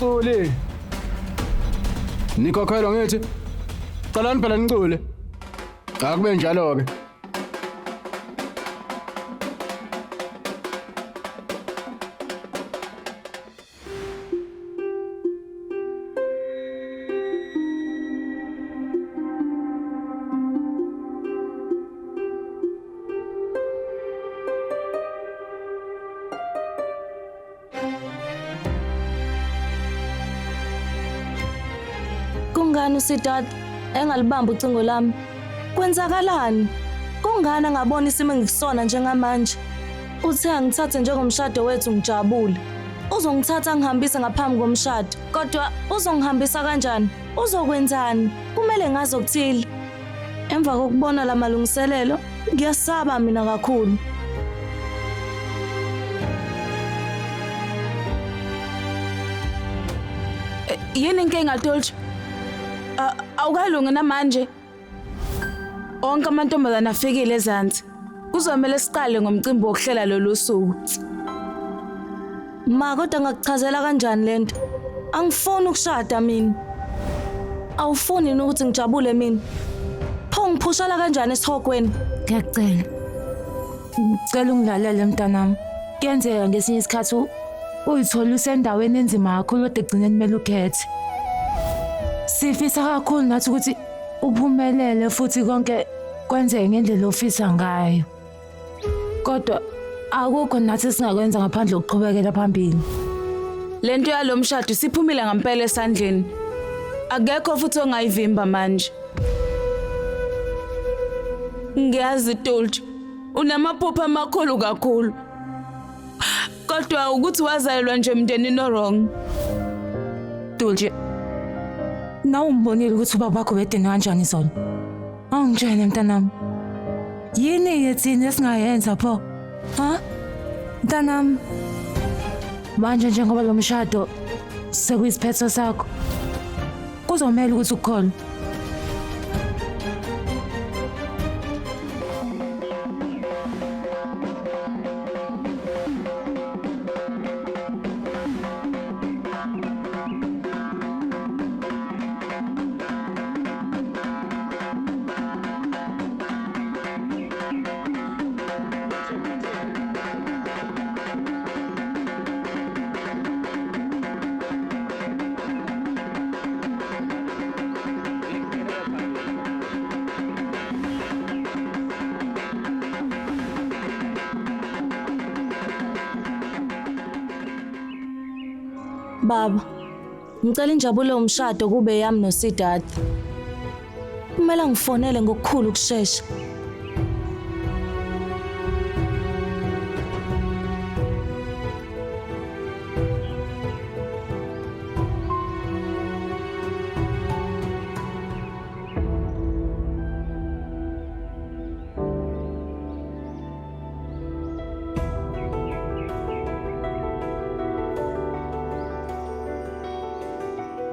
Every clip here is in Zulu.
baculi. Nikhokhelwa ngithi. Qalani phela nicule. Akube njalo ke. Kungani uSidat engalibamba ucingo lami? Kwenzakalani? Kungani angabona isimo engikusona njengamanje? Uthe angithathe njengomshado wethu ngijabule. Uzongithatha ngihambise ngaphambi komshado. Kodwa uzongihambisa kanjani? Uzokwenzani? Kumele ngazi okuthile. Emva kokubona la malungiselelo, ngiyasaba mina kakhulu. Yini inkinga Dolce? Awukalungi namanje. Onke amantombazane afikile ezansi. Kuzomela siqale ngomcimbi wokuhlela lolu suku. Ma kodwa ngakuchazela kanjani lento? Angifuni ukushada mina. Awufuni ukuthi ngijabule mina. Pho ngiphushela kanjani esihokweni? Ngiyacela. Ngicela ungilalele mntanami. Kuyenzeka ngesinye isikhathi uyithola usendaweni enzima kakhulu kodwa egcineni kumele ukhethe. Sifisa kakhulu nathi ukuthi uphumelele futhi konke kwenzeke ngendlela ofisa ngayo. Kodwa akukho nathi singakwenza ngaphandle kokuqhubekela phambili. Lento yalomshado siphumile ngempela esandleni. Akekho futhi ongayivimba manje. Ngiyazi Dolce, unamaphupho amakhulu kakhulu. Kodwa ukuthi wazalelwa nje emndenini wrong. Dolce, nawumbonile ukuthi ubaba wakho bedene kanjani zona? Awungitshele mntanami. Yini yethini esingayenza pho? Ha? Mntanami. Manje njengoba lo mshado sekuyisiphetho sakho, kuzomela ukuthi ukholwe. Baba, ngicela injabulo yomshado kube yami noSidat. Kumele ngifonele ngokukhulu ukusheshsha.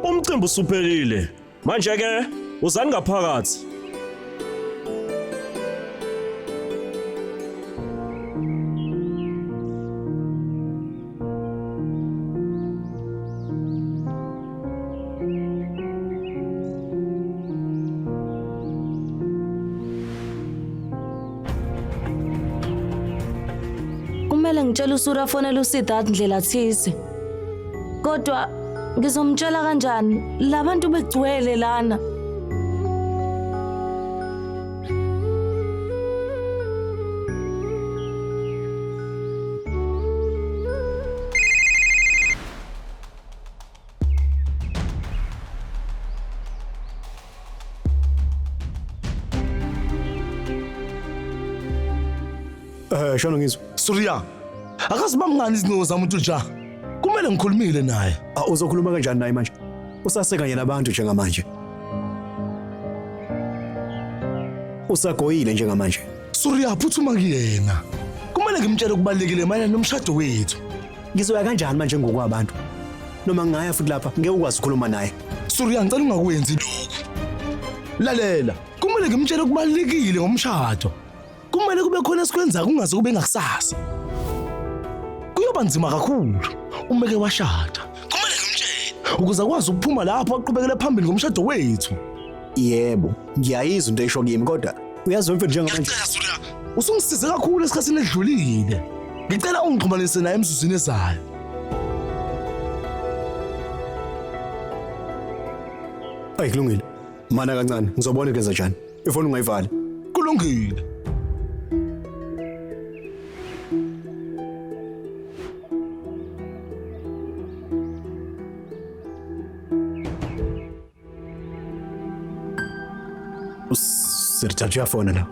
Umcimbi usuphelile. Manje ke uzani ngaphakathi. Kumele ngitshele uSura fonela uSidat ndlela thize. Kodwa ngizomtshela kanjani labantu begcwele lana? Shona ngizwe. Surya, akazibamba ngani izincingo zami uNtulja? Kumele ngikhulumile naye. Uzokhuluma kanjani naye manje? Usaseka yena abantu njengamanje. Usagoyile njengamanje. Surya, phuthuma kuyena. Kumele ngimtshele kubalekile mayelana nomshado wethu. Ngizoya kanjani manje ngokwabantu? Noma ngaya futhi lapha ngeke ukwazi ukukhuluma naye. Surya, ngicela ungakwenzi lokho. Lalela, kumele ngimtshele kubalekile ngomshado. Kumele kube khona esikwenza kungaze kube ngakusasa. Kuyoba nzima kakhulu uma ke washada. Kumele ngimtshele. ukuze akwazi ukuphuma lapho aqhubekele phambili ngomshado wethu. Yebo, ngiyayizwa into esho kimi kodwa uyazi mfethu njengamanje. Usungisize kakhulu esikhathini edlulile. Ngicela ungixhumanise naye emsuzini ezayo. Ayi kulungile. Mana kancane, ngizobona ukwenza njani. Ifoni ungayivali. Kulungile. Sirthatha phone la.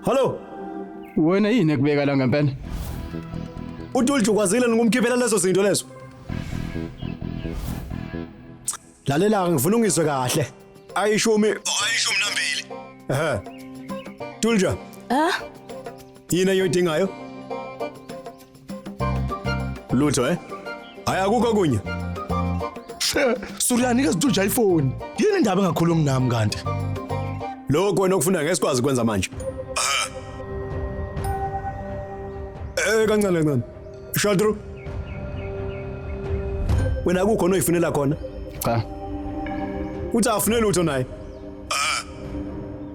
Hello, Wena yini ekubeka la ngempela? uTulju kwazile ngumkhiphela lezo zinto lezo. Lalela ngifuna ungizwe kahle. Ayishumi nambili. Tulja. Yini oyidingayo? Lutho Hayi akukho kunye. Suriyani ke Tulja iphone. Yini indaba engakhulumi nami kanti? Lokho wena okufuna ngesikwazi kwenza manje. Kancane. Shadru. Wena akukho noyifunela khona. Cha. Uthi akafune lutho naye.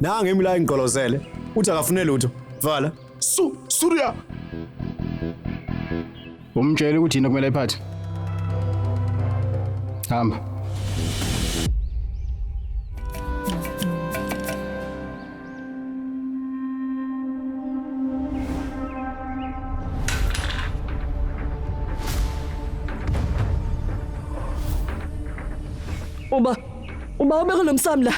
Nanga imila ingqolozele. Uthi akafune lutho. Vala. Suriya. Umtshela ukuthi yini kumele ayiphathe. Hamba. Uba ubeke lo msamo la.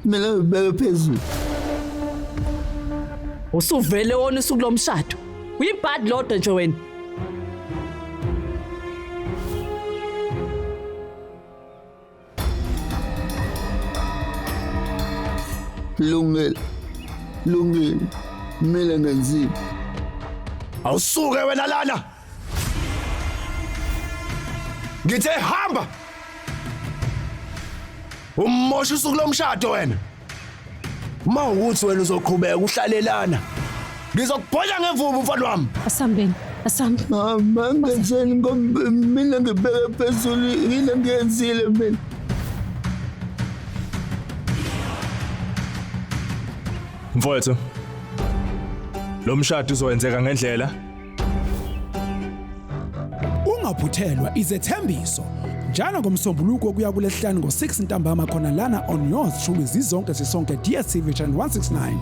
Mina ubeke phezulu. Usuvele wona usuku lomshado. Uyibhad lodwa nje wena. Lungile. Mina ngenzile. Awusuke wena lana. Ngithe hamba. Umosha usuku lomshado wena. Uma ukuthi wena uzoqhubeka uhlalelana. Ngizokubhola ngevubu mfana wami. Asambeni. Mama ngenzeni ngoba mina ngibeke phezulu yini ngiyenzile mina. Mfowethu. Lo mshado uzowenzeka ngendlela. Ungaphuthelwa izethembiso. Njalo ngomsombuluko kuya kulesihlanu ngo6 ntambama khona lana on yours truly zizonke sisonke DSTV channel 169.